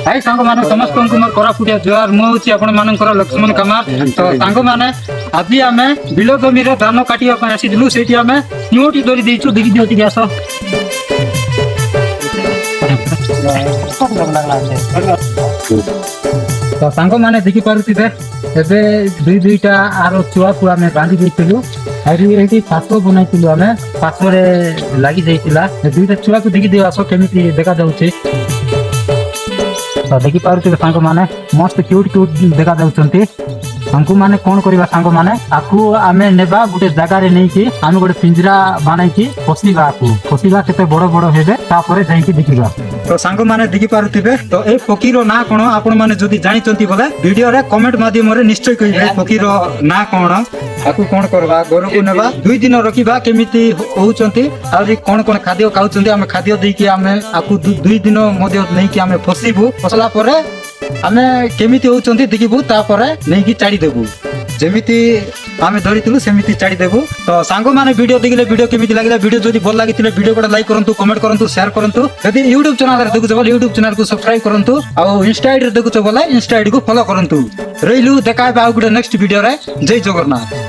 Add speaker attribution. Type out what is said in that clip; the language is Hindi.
Speaker 1: भाई सांग माने समस्त को मोर करा फुटिया जुआर मु होची आपण मानकर लक्ष्मण कामार तो सांग माने आज आमे बिलो जमीरे धान काटिया पर आसी दिलु सेठी आमे नियोटी दोरी देइछु देखि दियो टिके आसो तो सांग माने देखि पारुथिबे एबे दुईटा आरो चुआ को आमे बांधी दिथिलु आरी एठी पासो बनाइतिलु आमे पासोरे लागि जाइतिला दुईटा चुआ को देखि दियो आसो केमिति देखा जाउछि तो देखि पारुथिबे सांग माने मस्त क्यूट क्यूट देखा जाउछंती हमको माने कोन करबा सांग माने आकु आमे नेबा गुटे जगह रे नै कि आमे गुटे पिंजरा बनाई कि पोसीबा केते बड़ो बड़ो हेबे तापरे जाई कि देखिबा तो सांग माने देखि पारुथिबे तो ए पकीरो ना कोन आपण माने जदी जानि चंती बोले वीडियो रे कमेंट माध्यम रे निश्चय कहिबे पकीरो ना कोन आकु कोन करबा गोरो को नेबा 2 दिन रखिबा केमिति होउचंती आरी कोन कोन खाद्य खाउचंती आमे खाद्य देई कि आमे आकु 2 दिन मध्ये नै कि आमे फसिबु फसला परे आमे केमिति होउचंती देखिबु तापरे नै कि चाडी देबु जेमिति आमे धरितलु सेमिति चाडी देबु तो सांगो माने वीडियो देखिले वीडियो केमिति लागिला वीडियो जदि भल लागितिले वीडियो को लाइक करंतु कमेंट करंतु शेयर करंतु यदि YouTube चैनल रे देखुछ बोले YouTube चैनल को सब्सक्राइब करंतु आ इंस्टा आईडी रे देखुछ बोले इंस्टा आईडी को फॉलो करंतु रहिलु देखाबा आ गुटे नेक्स्ट वीडियो रे जय जगन्नाथ।